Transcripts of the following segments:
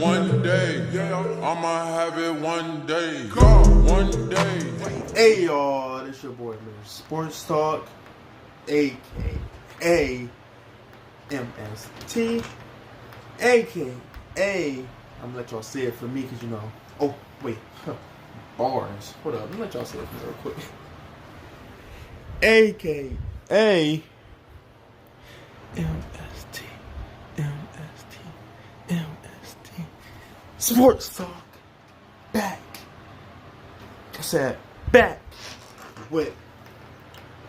one day. Yeah, I'ma have it one day. Go one day. Hey y'all, this your boy Mr. Sports Talk, aka MST, aka I'm gonna let y'all say it for me because you know. Oh wait, bars. Hold up, I'm gonna let y'all say it for me real quick. aka MST Sports Talk back. I said back with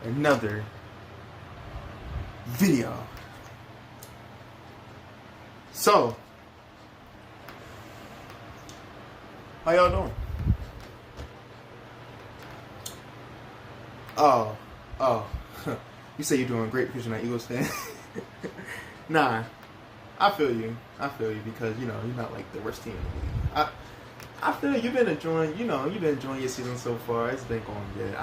another video. So, how y'all doing? Oh, you say you're doing great because you're not Eagles fan. Nah, I feel you because you know you're not like the worst team in the league. I feel you've been enjoying, you've been enjoying your season so far. It's been going good.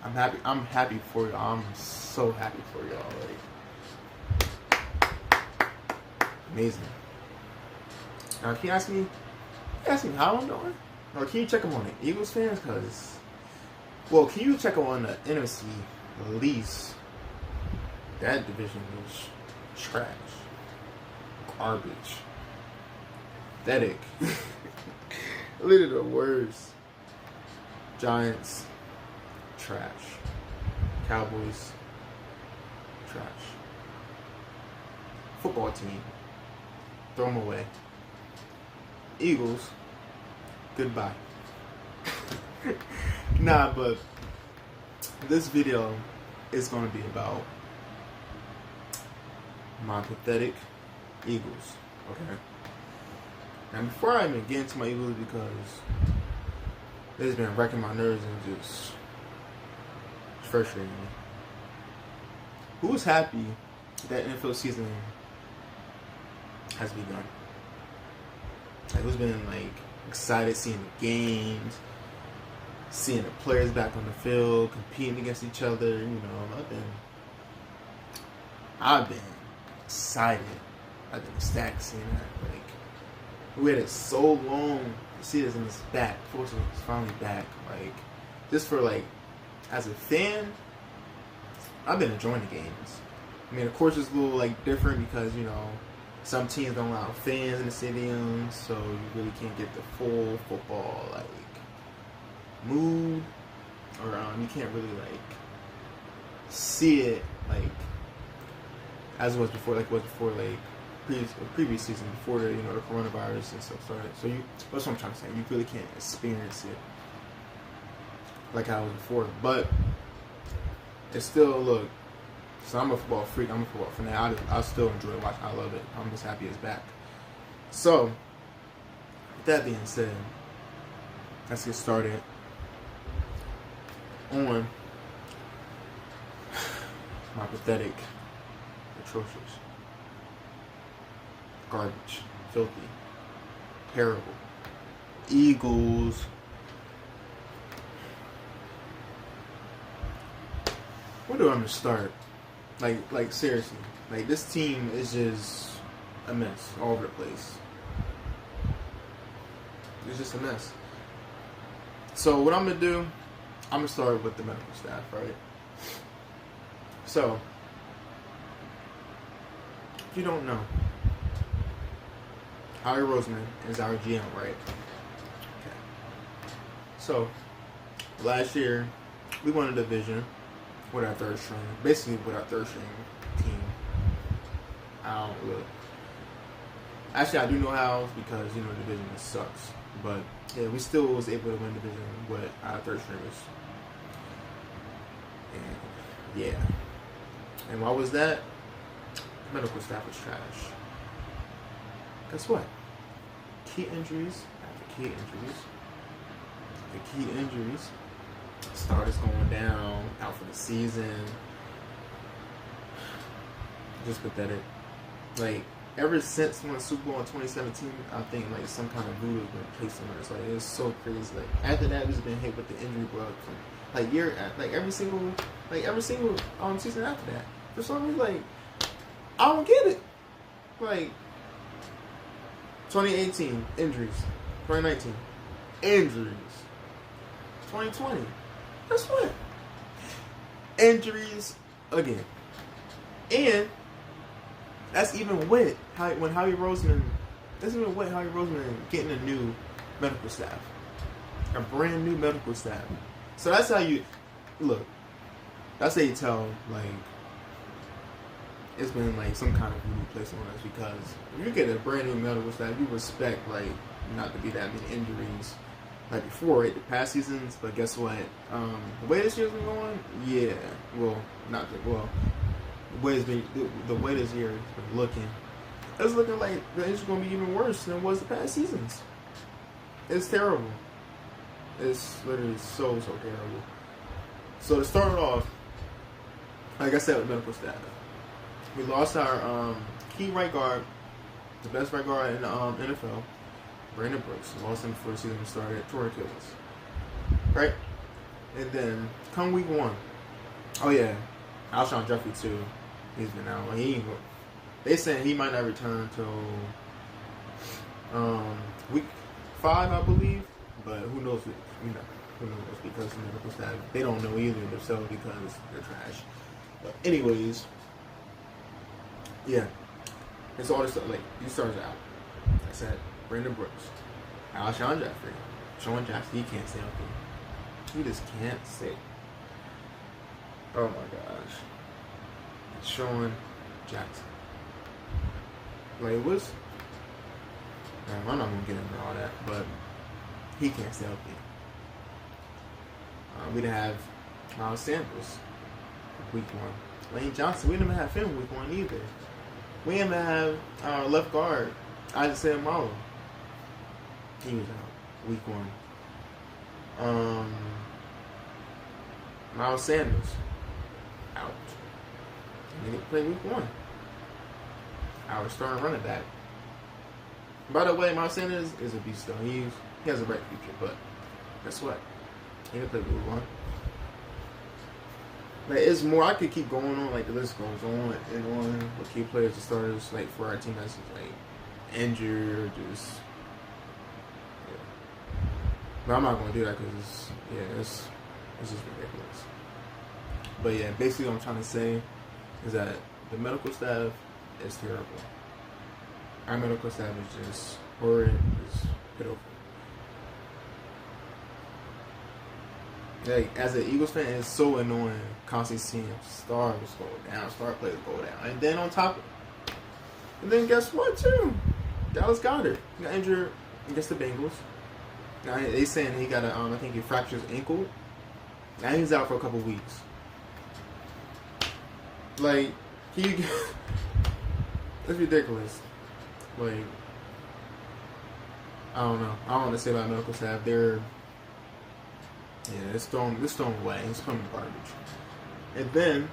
I'm happy for you. I'm so happy for y'all. Like, amazing. Now, can you ask me how I'm doing? Or can you check them on the Eagles fans? Can you check them on the NFC least? That division is trash. Garbage. Pathetic. Literally the worst. Giants, trash. Cowboys, trash. Football team, throw them away. Eagles, goodbye. Nah, but this video is going to be about my pathetic Eagles, okay? Now, before I even get into my Eagles, because it's been wrecking my nerves and just frustrating me. Who's happy that NFL season has begun? Like, who's been like excited seeing the games, seeing the players back on the field, competing against each other? I've been excited. I've been ecstatic seeing that. Like, we had it so long to see this, and it's back. Fortunately, it's finally back. Like, just for like, as a fan, I've been enjoying the games. I mean, of course, it's a little like different because some teams don't allow fans in the stadium, so you really can't get the full football like mood, or you can't really like see it like as it was before, previous season before the coronavirus and stuff started. So that's what I'm trying to say. You really can't experience it like how it was before. But it's still So I'm a football freak. I'm a football fan. I still enjoy watching. I love it. I'm just happy it's back. So with that being said, let's get started on my pathetic, atrocious, garbage, filthy, terrible Eagles. Where do I even start? Like seriously, like this team is just a mess all over the place. It's just a mess. So what I'm gonna do, I'm gonna start with the medical staff, right? So, if you don't know, Howie Roseman is our GM, right? Okay. So, last year, we won a division with our third string team. Actually, I do know how, because the division sucks. But yeah, we still was able to win the division with our third stringers. And yeah. And why was that? Medical staff was trash. Guess what? Key injuries after key injuries. The key injuries. Starters going down, out for the season. Just pathetic. Like, ever since we won the Super Bowl in 2017, I think like some kind of voodoo has been placed on us. Like, it's so crazy. Like, after that, we've been hit with the injury bug from every single season after that. For some reason, like, I don't get it. Like, 2018, injuries. 2019, injuries. 2020, guess what? Injuries again. And that's even with when Howie Roseman. That's even with Howie Roseman getting a new medical staff, a brand new medical staff. So that's how you look. That's how you tell like it's been like some kind of voodoo placed on us, because if you get a brand new medical staff, you respect like not to be that many injuries like before, right? The past seasons, but guess what? The way this year's been going, yeah. Well, not the well. The way this year has been looking, it's looking like it's going to be even worse than it was the past seasons. It's terrible. It's literally so terrible. So to start off, like I said, with medical staff, we lost our key right guard, the best right guard in the NFL, Brandon Brooks. We lost him before the season started, torn Achilles. Right? And then come week 1, oh yeah, Alshon Jeffrey too. He's been out. They saying he might not return till week 5, I believe. But who knows? Who knows? Because the medical staff, they don't know either themselves because they're trash. But anyways, yeah, it's all this stuff. Like these stars out. I said Brandon Brooks, Alshon Jeffrey, Sean Jackson. He can't stay healthy. He just can't stay. Oh my gosh. Sean Jackson. Like it was. I'm not gonna get into all that, but he can't stay healthy. We didn't have Miles Sanders week 1. Lane Johnson, we didn't have him week 1 either. We didn't have our left guard, Isaiah Marlowe. He was out week 1. Miles Sanders out. He didn't play week 1. Our starting running back. By the way, Miles Sanders is a beast though. He has a bright future, but guess what? He didn't play week 1. Like it's more. I could keep going on. Like the list goes on and on with key players and starters. Like for our team that's like injured, or just yeah. But I'm not gonna do that because it's just ridiculous. But yeah, basically what I'm trying to say is that the medical staff is terrible. Our medical staff is just horrid, it's pitiful. Like, as an Eagles fan, it's so annoying constantly seeing stars go down, star players go down. And then on top of it, and then guess what too? Dallas Goedert got injured against the Bengals. Now they saying he got I think he fractured his ankle. Now he's out for a couple weeks. Like, it's ridiculous. Like, I don't know. I don't want to say about medical staff. It's thrown away. It's coming garbage. And then,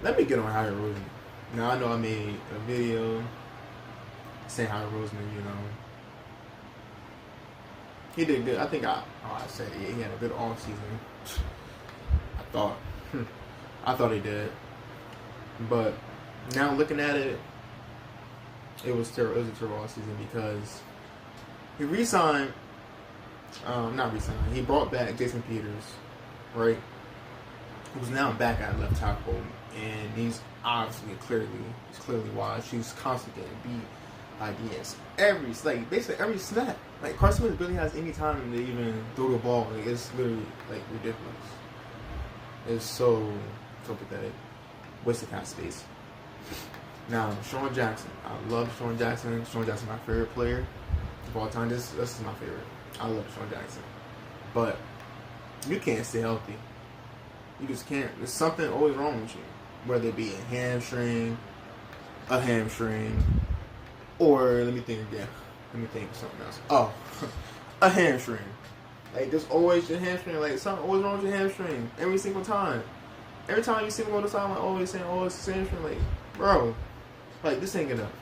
let me get on Howie Roseman. Now, I know I made a video saying Howie Roseman, he did good. I think I said he had a good off season. I thought he did. But now looking at it, it was terrible. It was a terrible off season because he re-signed. Not re-signed. He brought back Jason Peters, right? Who's now back at left tackle, and he's obviously clearly wise. He's constantly getting beat by DNs basically every snap. Like Carson Wentz barely has any time to even throw the ball. Like it's literally like ridiculous. It's so pathetic. Wasted kind of space. Now, Sean Jackson. I love Sean Jackson. Sean Jackson, my favorite player of all time. This is my favorite. I love Sean Jackson. But you can't stay healthy. You just can't. There's something always wrong with you. Whether it be a hamstring, or let me think again. Let me think of something else. Oh, a hamstring. Like, there's always your hamstring. Like, something always wrong with your hamstring. Every single time. Every time you see me go to the side, I'm always saying, oh, it's a hamstring. Like, bro, like, this ain't enough.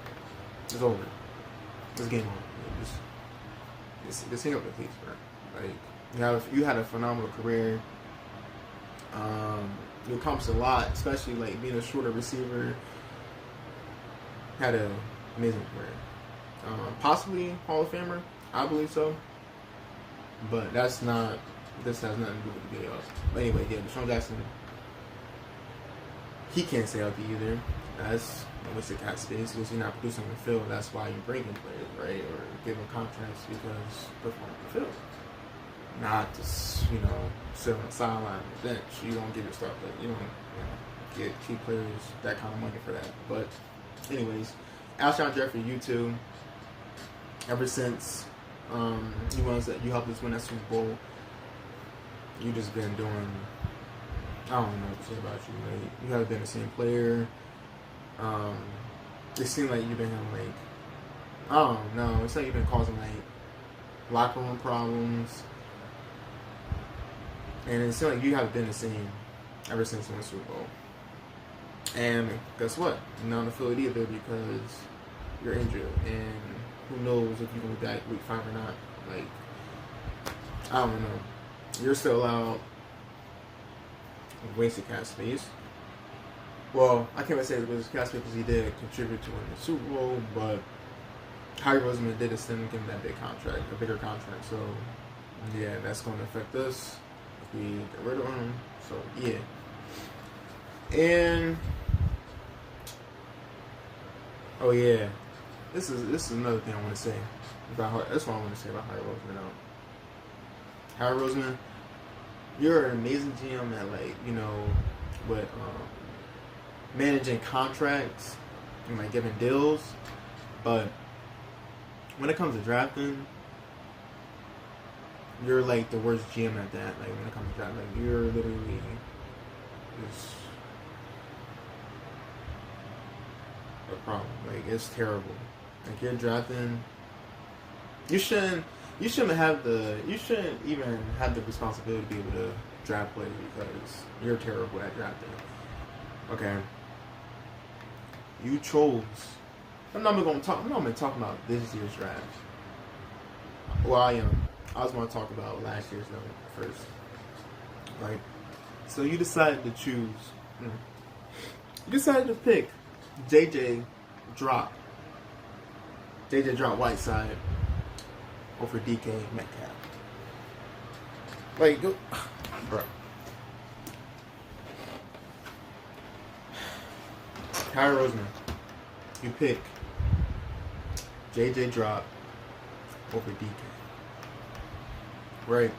It's over. This game over. Just hang up the cleats, bro. Like, you had a phenomenal career. You accomplished a lot, especially, like, being a shorter receiver. Had an amazing career. Possibly Hall of Famer. I believe so. But this has nothing to do with the video. But anyway, yeah, Deshaun Jackson, he can't stay healthy either. That's a waste of cap space because you're not producing on the field. That's why you bring in players, right? Or give them contracts because perform on the field. Not to, sit on the sideline on the bench. You don't give your stuff, but you don't, get key players that kind of money for that. But anyways, Alshon Jeffrey, you too. Ever since you helped us win that Super Bowl, you just been doing, I don't know what to say about you. Like, you haven't been the same player. It seemed like you've been having I don't know. It's like you've been causing locker room problems, and it seemed like you haven't been the same ever since you won the Super Bowl. And guess what? You're not on the field either because you're injured, and who knows if you're gonna be back week 5 or not. I don't know. You're still out. Wasted cap space. Well, I can't really say it was cap space because he did contribute to winning the Super Bowl, but Howie Roseman did extend him that bigger contract. So yeah, that's going to affect us if we get rid of him. So yeah, and oh yeah, this is another thing I want to say about. That's what I want to say about Howie Roseman. Howie Roseman, you're an amazing GM at with managing contracts and giving deals, but when it comes to drafting, you're the worst GM at that. When it comes to drafting, you're literally just a problem. It's terrible. You're drafting. You shouldn't even have the responsibility to be able to draft players because you're terrible at drafting. Okay. You chose. I'm not even talking about this year's draft. Well, I am. I was going to talk about last year's first. Right? So you decided to choose. You decided to pick JJ Drop Whiteside over DK Metcalf. Go, bro. Howie Roseman, you pick JJ Drop over DK. Right?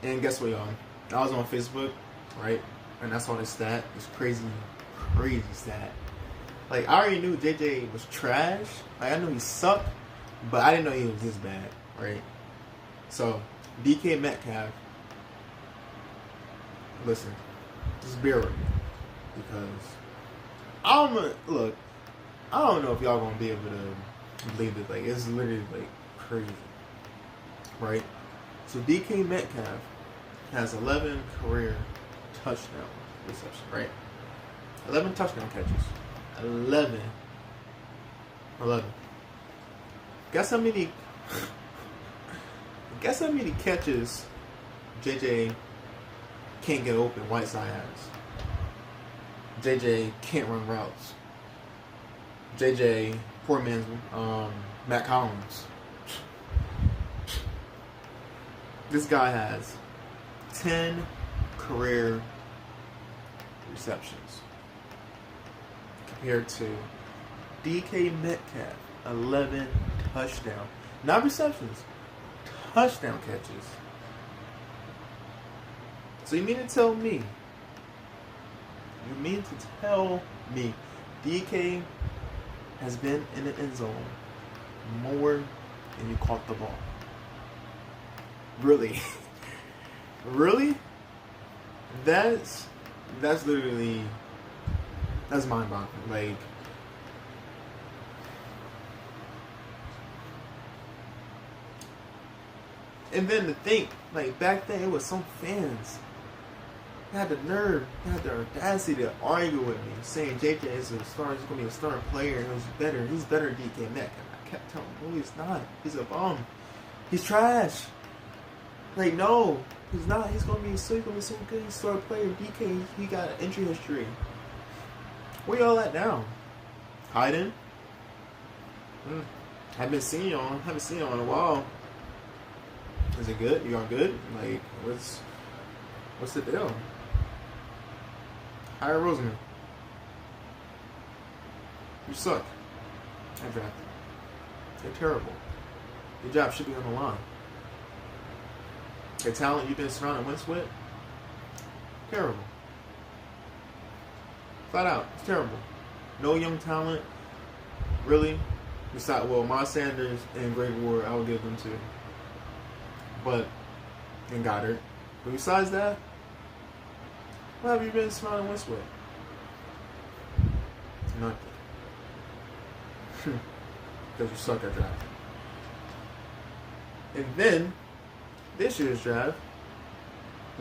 And guess what, y'all? I was on Facebook, right? And I saw this stat. This crazy stat. I already knew JJ was trash. I knew he sucked, but I didn't know he was this bad, right? So, DK Metcalf, listen, just bear with me. Because, I don't know if y'all gonna be able to believe this. It's literally, crazy. Right? So, DK Metcalf has 11 career touchdown receptions, right? 11 touchdown catches. 11. Guess how many catches JJ can't get open Whiteside has? JJ can't run routes. JJ, poor man's Matt Collins. This guy has 10 career receptions compared to DK Metcalf, 11 touchdown. Not receptions, touchdown catches. So you mean to tell me DK has been in the end zone more than you caught the ball? Really? Really? That's literally, that's mind-boggling. And then to think, back then it was some fans had the nerve, had the audacity to argue with me, saying JJ is a star, he's gonna be a star player, and he's better than DK Metcalf. I kept telling him, no, he's not. He's a bum. He's trash. No, he's not. He's gonna be so good. He's a star player. DK, he got injury history. Where y'all at now? Hiding? Haven't seen you on. Haven't seen you in a while. Is it good? You all good? Like, what's the deal? Hire Roseman. You suck. I drafted. They're terrible. Your job should be on the line. The talent you've been surrounded with, terrible. Flat out, it's terrible. No young talent, really. Besides, well, Miles Sanders and Greg Ward, I would give them to. And Goddard. But besides that, what have you been surrounded with? Nothing. Because you suck at drafting. And then, this year's draft,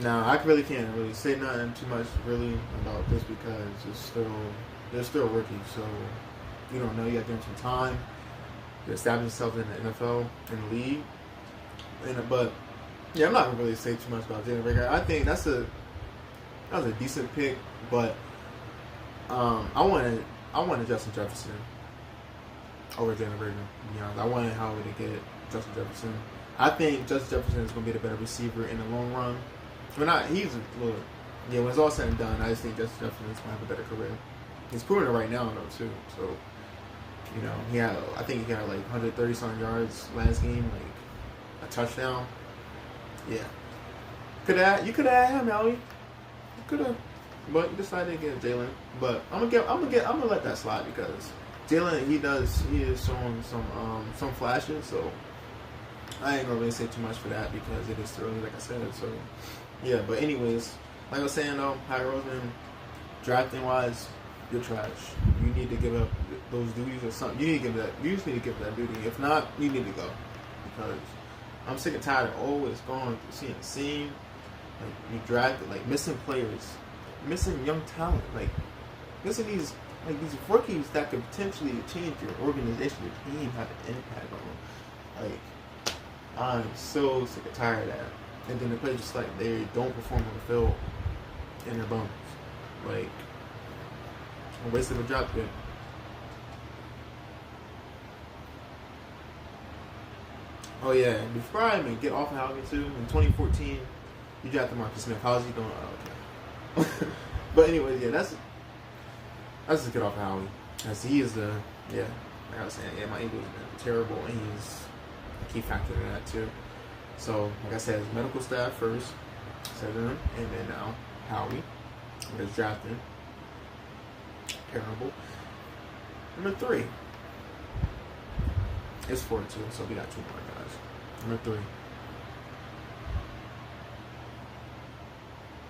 now I really can't really say nothing too much really about this because they're still rookies, so you don't know. You got to give them some time to establish themselves in the NFL, in the league. But yeah, I'm not gonna really say too much about Jalen Reagor. I think that was a decent pick, but I wanted Justin Jefferson over Jalen Reagor. To be honest, I wanted Howie to get Justin Jefferson. I think Justin Jefferson is gonna be the better receiver in the long run. He's a little. Yeah, when it's all said and done, I just think Justin Jefferson is gonna have a better career. He's proving it right now though too. So, I think he got like 130 something yards last game, like a touchdown. Yeah. You could have had him, Howie. You could have, but you decided to get Jalen. But I'm gonna let that slide because Jalen, he is showing some flashes. So I ain't gonna really say too much for that because it is too early, like I said. So yeah. But anyways, like I was saying though, Howie Roseman, drafting wise, you're trash. You need to give up those duties or something. You just need to give that duty. If not, you need to go because I'm sick and tired of always going through seeing the scene. Like you drafted, like missing players, missing young talent, like missing these rookies that could potentially change your organization, your team, have an impact on them. Like I'm so sick and tired of that. And then the players just like they don't perform on the field and they're bums. Like a waste of a draft pick. Oh yeah, before I even get off of Howie too, in 2014, you drafted Marcus Smith. How's he doing? Oh, okay. But anyway, yeah, let's just get off of Howie. As he is like I was saying, my Eagles have been terrible, and he's a key factor in that too. So, like I said, his medical staff first, and then now Howie, with his drafting. Terrible. Number 3. It's 4-2, so we got 2 more guys. Number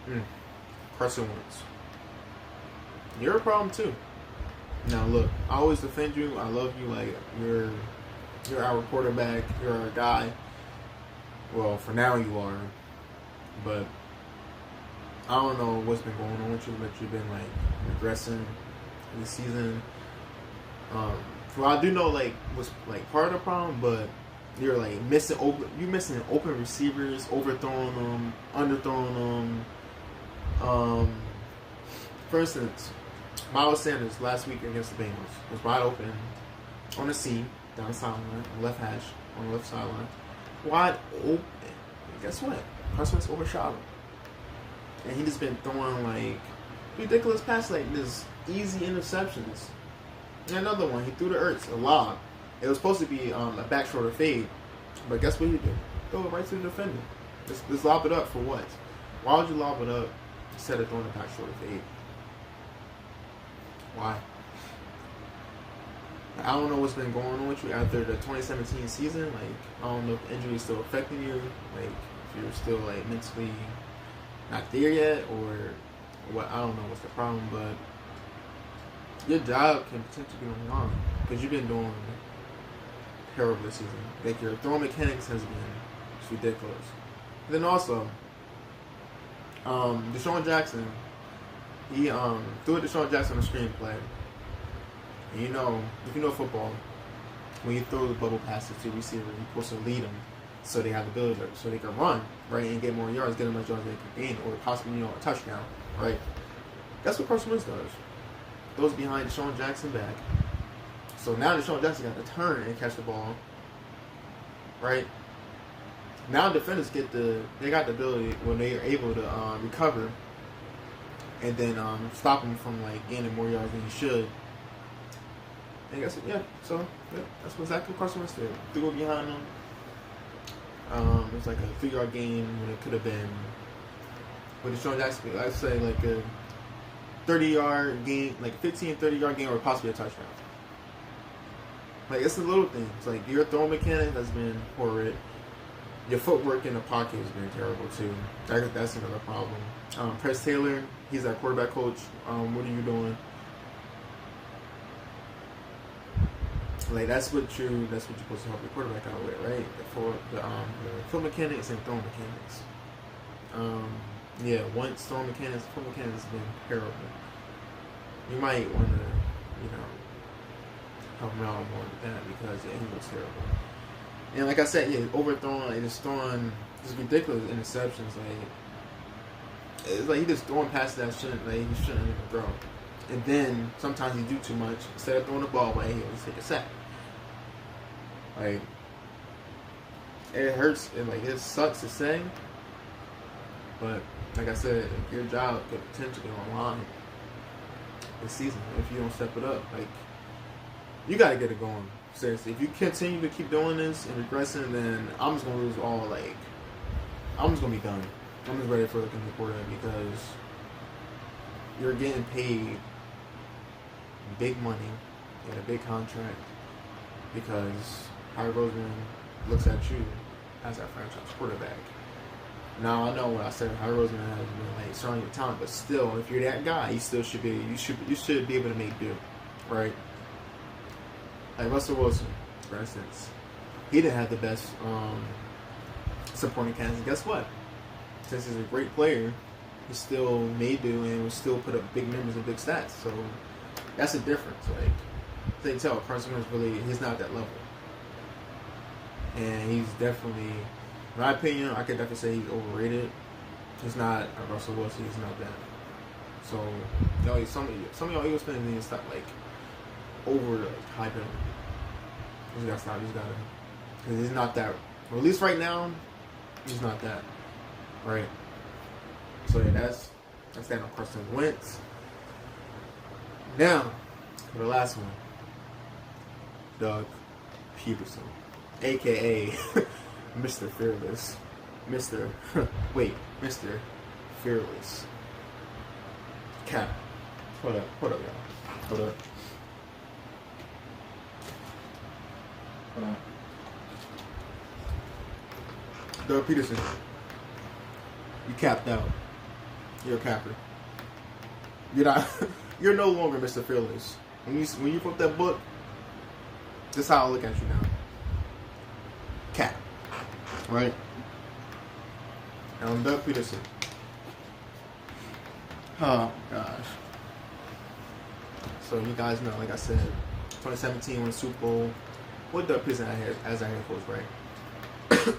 3. Carson Wentz. You're a problem too. Now look, I always defend you. I love you. Like you're our quarterback. You're our guy. Well, for now you are. But I don't know what's been going on with you, but you've been like regressing this season. Well, I do know what's part of the problem, but you're missing open receivers, overthrowing them, underthrowing them. For instance, Miles Sanders last week against the Bengals was wide open on the seam down the sideline, on the left hash, on the left sideline, wide open. And guess what? Carson Wentz overshot him, and he just been throwing ridiculous passes, this easy interceptions. And another one, he threw to Ertz a lob. It was supposed to be a back shoulder fade, but guess what he did? Throw it right to the defender. Just lob it up for what? Why would you lob it up instead of throwing a back shoulder fade? Why? I don't know what's been going on with you after the 2017 season. I don't know if the injury is still affecting you. If you're still mentally not there yet, or what? I don't know what's the problem, but your job can potentially be on the line because you've been doing terrible this season. Your throwing mechanics has been ridiculous. And then also, Deshaun Jackson, he threw at Deshaun Jackson a screenplay. And if you know football, when you throw the bubble passes to the receiver, you're supposed to lead them so they have the ability, so they can run, right, and get more yards, get as much yards as they can gain, or possibly, a touchdown, right? That's what Carson Wentz does. Throws behind Deshaun Jackson back, So now Deshaun Jackson got to turn and catch the ball, right? Now defenders they got the ability when they are able to recover and then stop him from like gaining more yards than he should. And I guess so that's exactly what Carson Wentz did. They go behind him. It was like a 3-yard gain when it could have been with Deshaun Jackson. I'd say like a 30-yard gain, like 15, 30-yard gain, or possibly a touchdown. Like, it's the little things. Like, your throw mechanic has been horrid. Your footwork in the pocket has been terrible, too. That's another problem. Press Taylor, he's our quarterback coach. What are you doing? Like, that's what you're supposed to help your quarterback out with, right? For the foot mechanics and throw mechanics. Once throw mechanics, foot mechanics has been terrible. You might want to, help him out more with that because he was terrible. And like I said, overthrowing, just throwing just ridiculous interceptions. Like, it's like he just throwing passes that he shouldn't even throw. And then sometimes he do too much. Instead of throwing the ball away, he'll just take a sack. Like, it hurts and like it sucks to say, but like I said, your job could potentially go online this season if you don't step it up. Like, you got to get it going. Seriously, if you continue to keep doing this and regressing, then I'm just gonna lose all. Like, I'm just gonna be done. I'm just ready for the quarterback because you're getting paid big money and a big contract because Howie Roseman looks at you as our franchise quarterback. Now I know when I said Howie Roseman has been like showing your talent, but still, if you're that guy, you still should be. You should be able to make do, right? Like Russell Wilson, for instance, he didn't have the best supporting cast. And guess what? Since he's a great player, he still made do and will still put up big numbers and big stats. So that's the difference. Like, they tell Carson Wentz he's not at that level, and he's definitely, in my opinion, I could definitely say he's overrated. He's not a Russell Wilson. He's not that. So, some of y'all Eagles fans need to stop over hyping him. He's gotta stop. He's gotta, because he's not that. Or at least right now, he's not that. Right. So that's that on Carson Wentz. Now, for the last one, Doug Peterson, aka Mr. Fearless, Mr. Fearless. Cap. Hold up, y'all. Hold up. Doug Peterson, you capped out. You're a capper. You're not. You're no longer Mr. Fearless. When you wrote that book, this is how I look at you now. Cap. Right? And I'm Doug Peterson. Oh gosh. So you guys know, like I said, 2017 won Super Bowl. What Doug Peterson as our head coach, right?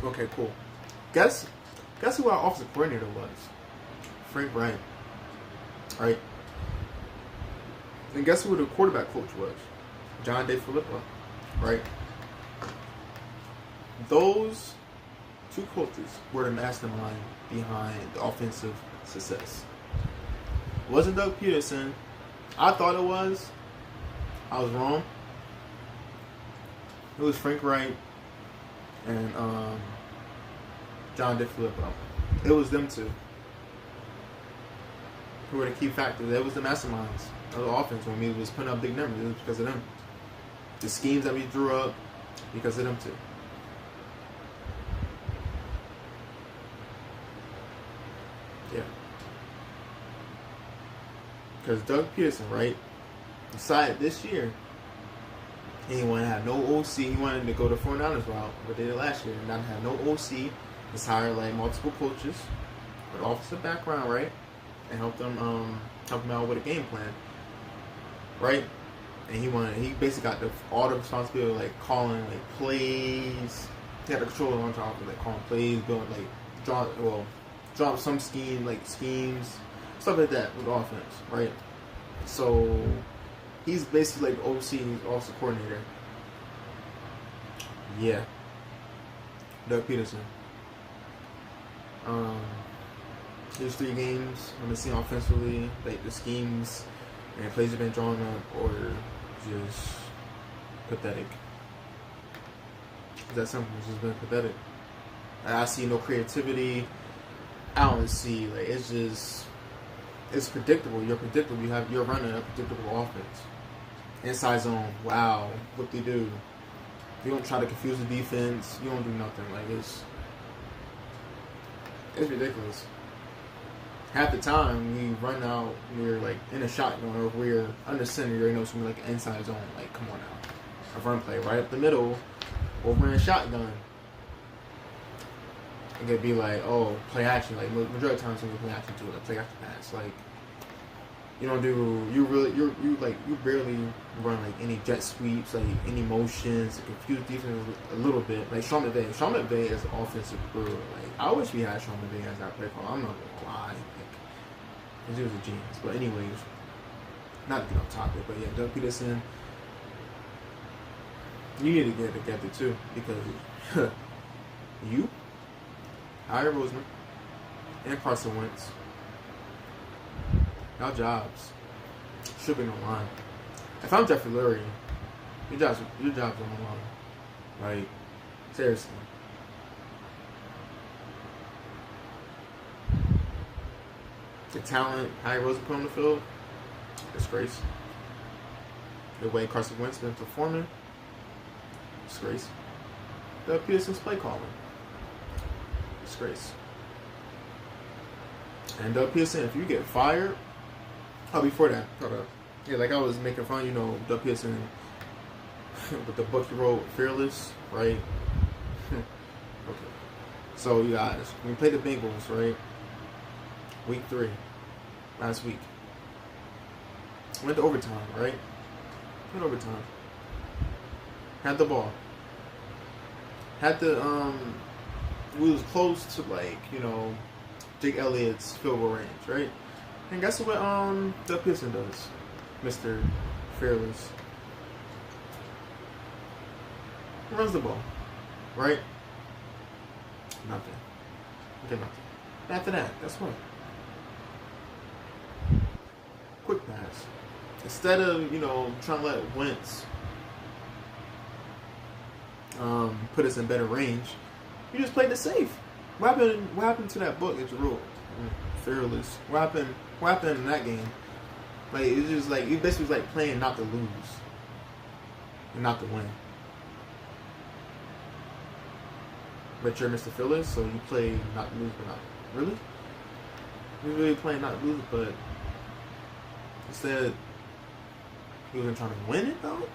Okay, cool. Guess who our offensive coordinator was? Frank Reich. Right? And guess who the quarterback coach was? John DeFilippo. Right? Those two coaches were the mastermind behind the offensive success. It wasn't Doug Peterson. I thought it was. I was wrong. It was Frank Reich and John DeFilippo. It was them two who were the key factors. It was the masterminds of the offense when we was putting up big numbers. It was because of them. The schemes that we drew up, because of them two. Yeah. Because Doug Peterson, right, decided this year he didn't want to have no OC. He wanted to go the 49ers route, but they did last year. Not have no OC. Just hire multiple coaches with offensive background, right, and help them out with a game plan, right. And he basically got all the responsibility, calling plays. He had the control on top of calling plays, building drop some schemes, stuff like that with offense, right. So He's basically like the OC, offensive coordinator. Yeah. Doug Peterson. There's 3 games I'm seeing offensively, like the schemes and plays have been drawn up or just pathetic. It's that simple. It's just been pathetic. I see no creativity. I don't see like it's predictable. You're predictable. You're running a predictable offense. Inside zone. Wow, what they do. You don't try to confuse the defense. You don't do nothing. Like it's ridiculous. Half the time we run out, we're like in a shotgun, or if we're under center, you know it's gonna be like an inside zone. Like, come on now, a run play right up the middle, or we're in a shotgun. It could be like, oh, play action. Like majority of the times when we play action too, like play action pass. Like you don't do, you barely run like any jet sweeps, like any motions, confuse defense a little bit. Like Sean McVay is an offensive guru. Like I wish we had Sean McVay as our play call. I'm not gonna lie, like he was a genius. But anyways, not to get off topic, but yeah, Doug Peterson, you need to get it together too, because you, Howie Roseman, and Carson Wentz, y'all jobs should be on the line. If I'm Jeffrey Lurie, your job's on the line. Like, seriously. The talent Howie Roseman put on the field, disgrace. The way Carson Wentz been performing, disgrace. Doug Peterson's play calling, disgrace. And Doug Peterson, if you get fired, before that, yeah, like I was making fun, you know, Doug Peterson with the book he wrote, Fearless, right? Okay. So you guys, we played the Bengals, right? Week 3, last week. Went to overtime, right? Went overtime. Had the ball. Had the we was close to, like, you know, Jake Elliott's field goal range, right? And guess what Doug Peterson does, Mr. Fearless? He runs the ball, right? Nothing. Okay, nothing. After that, guess what? Quick pass. Instead of, you know, trying to let Wentz put us in better range, you just played it safe. What happened to that book? It's a rule. Fearless. What happened in that game? Like, it's just like, you basically was like playing not to lose and not to win. But you're Mr. Fearless, so you play not to lose but not really. You're really playing not to lose, but instead he wasn't trying to win it though.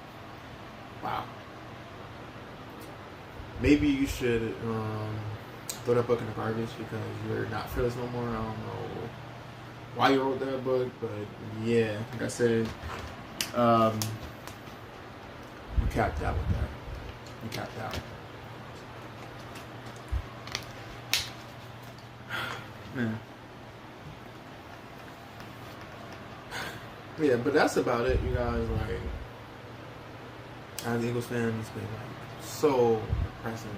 Wow. Maybe you should throw that book in the garbage because you're not fearless no more. I don't know why you wrote that book, but yeah, like I said, you capped out with that. You capped out. Man. Yeah, but that's about it, you guys. Like, as Eagles fans, it's been like so depressing.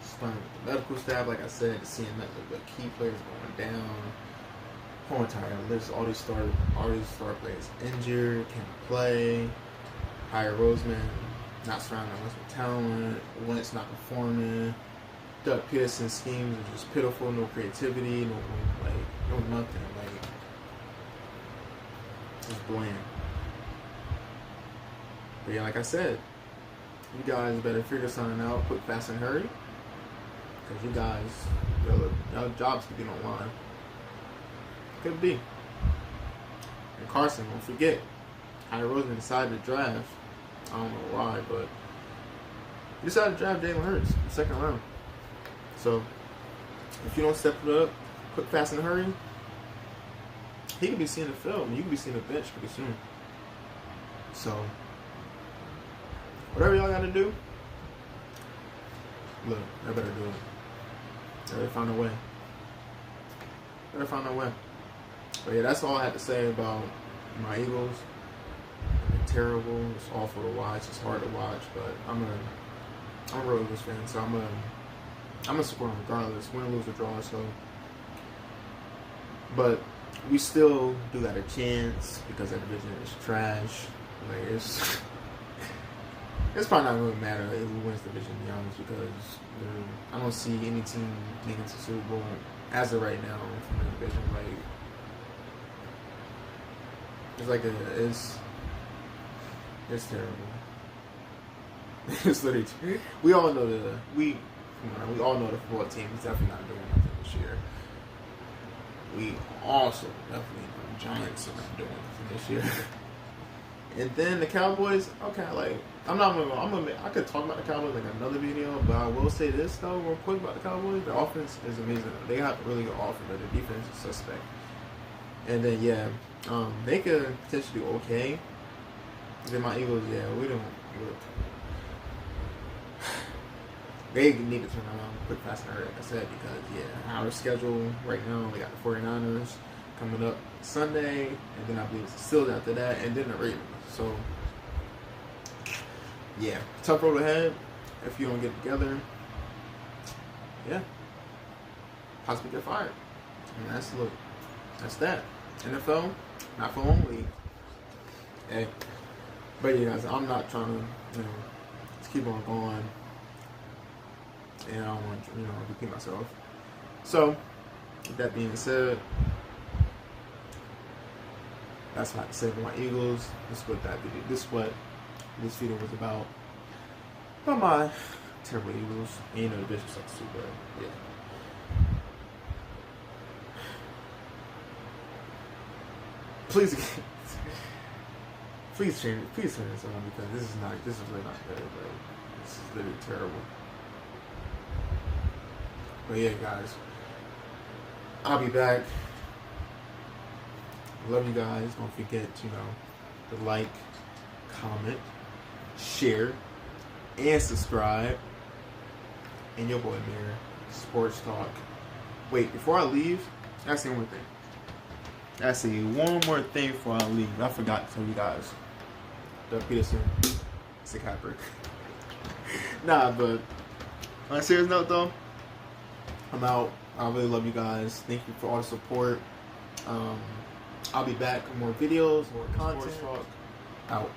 Starting with the medical staff, like I said, seeing that the key players going down. Whole entire list, all these star players injured, can't play. Howie Roseman not surrounding us with talent. Wentz not performing. Doug Peterson's schemes are just pitiful. No creativity. No nothing. Like, just bland. But yeah, like I said, you guys better figure something out quick, fast, and hurry. Because you guys, your jobs could be on the line. Could be. And Carson, don't forget, Howie Roseman decided to draft. I don't know why, but he decided to draft Jalen Hurts in the second round. So, if you don't step it up, quick, fast, and hurry, he could be seeing the film, and you could be seeing the bench pretty soon. So, whatever y'all gotta do, look, I better do it. I better find a way. But yeah, that's all I had to say about my Eagles. terrible. It's awful to watch. It's hard to watch, but I'm a real Eagles fan, so I'm gonna support them regardless, win, lose, or draw. So, but we still do got a chance because that division is trash. Like it's probably not going to matter who wins the division, to be honest, because I don't see any team making it to Super Bowl as of right now from the division. Like it's terrible. It's literally we all know we all know the football team is definitely not doing nothing this year. We also definitely know the Giants are not doing nothing this year. And then the Cowboys, okay, like I could talk about the Cowboys like another video, but I will say this though, real quick about the Cowboys. The offense is amazing. They have a really good offense, but the defense is suspect. And then they could potentially do okay. Then my Eagles, we don't. They need to turn around quick, fast, and hurry, like I said, because our schedule right now, we got the 49ers coming up Sunday, and then I believe it's the Steelers after that, and then the Ravens. So, tough road ahead if you don't get it together. Possibly get fired. And that's that. NFL, not for long league. Hey, but guys, I'm not trying to, just keep on going. And I don't want to, repeat myself. So, with that being said, that's what I have to say about my Eagles. This is what this video was about. About my terrible Eagles. And the division sucks too, but Please turn this on, because this is really not good. Like, this is literally terrible. But guys, I'll be back. Love you guys. Don't forget to like, comment, share, and subscribe. And your boy Mir, Sports Talk. Wait, before I leave, that's the one thing. That's one more thing before I leave. I forgot to tell you guys. Doug Peterson, sick hyper. Nah, but on a serious note though, I'm out. I really love you guys. Thank you for all the support. I'll be back with more videos, more content. Sports Talk. Out.